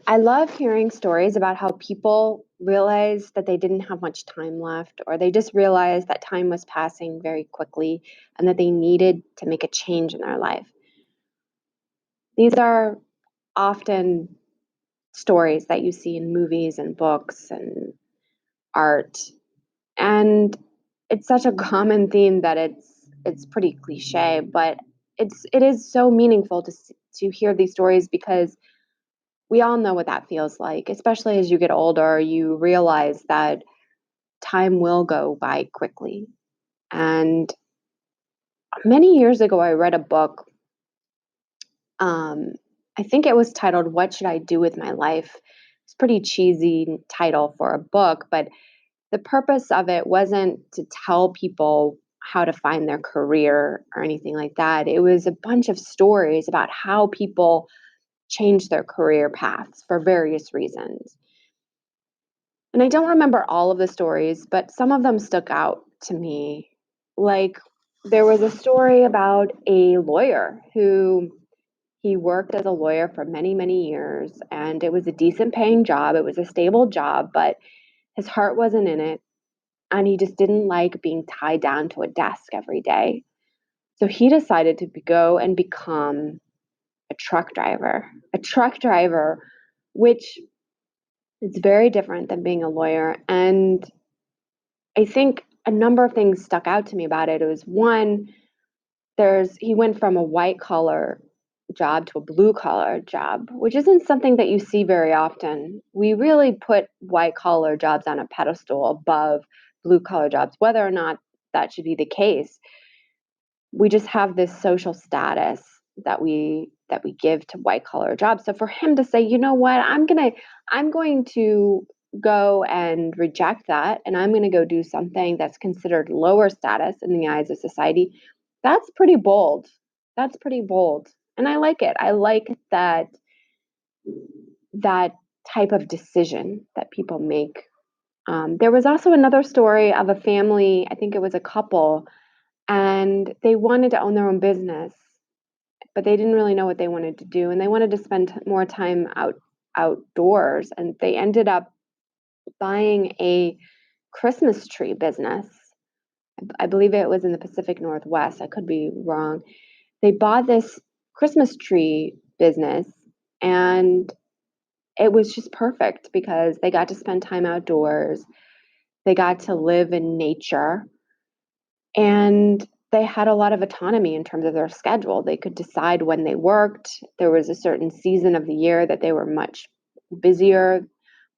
I love hearing stories about how people realized that they didn't have much time left, or they just realized that time was passing very quickly and that they needed to make a change in their life. These are often stories that you see in movies and books and art. And it's such a common theme that it's pretty cliche, but it is so meaningful to hear these stories because we all know what that feels like, especially as you get older, you realize that time will go by quickly. And many years ago, I read a book. Um, I think it was titled "What Should I Do with My Life?" It's a pretty cheesy title for a book, but the purpose of it wasn't to tell people how to find their career or anything like that. It was a bunch of stories about how people change their career paths for various reasons. And I don't remember all of the stories, but some of them stuck out to me. Like, there was a story about a lawyer who he worked as a lawyer for many, many years, and it was a decent paying job. It was a stable job, but his heart wasn't in it. And he just didn't like being tied down to a desk every day. So he decided to go and become a truck driver, which is very different than being a lawyer. And I think a number of things stuck out to me about it. It was one, he went from a white collar job to a blue collar job, which isn't something that you see very often. We really put white collar jobs on a pedestal above blue collar jobs, whether or not that should be the case. We just have this social status that we give to white collar jobs. So for him to say, you know what, I'm going to go and reject that, and I'm going to go do something that's considered lower status in the eyes of society, that's pretty bold. That's pretty bold. And I like it. I like that type of decision that people make. There was also another story of a family, I think it was a couple, and they wanted to own their own business, but they didn't really know what they wanted to do, and they wanted to spend more time outdoors, and they ended up buying a Christmas tree business. I believe it was in the Pacific Northwest. I could be wrong. They bought this Christmas tree business, and it was just perfect because they got to spend time outdoors. They got to live in nature, and they had a lot of autonomy in terms of their schedule. They could decide when they worked. There was a certain season of the year that they were much busier,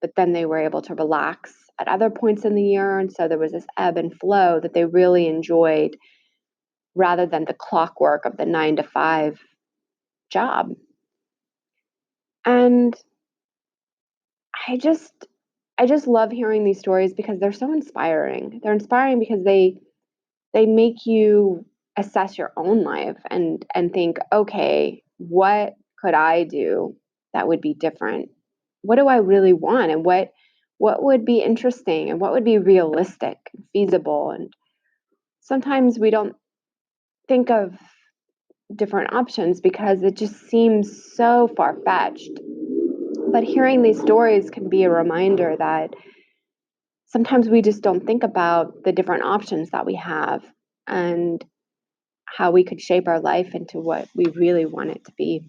but then they were able to relax at other points in the year. And so there was this ebb and flow that they really enjoyed rather than the clockwork of the 9 to 5 job. And I just I just love hearing these stories because they're so inspiring. They're inspiring because they make you assess your own life and think, okay, what could I do that would be different? What do I really want, and what would be interesting, and what would be realistic and feasible? And sometimes we don't think of different options because it just seems so far fetched. But hearing these stories can be a reminder that sometimes we just don't think about the different options that we have and how we could shape our life into what we really want it to be.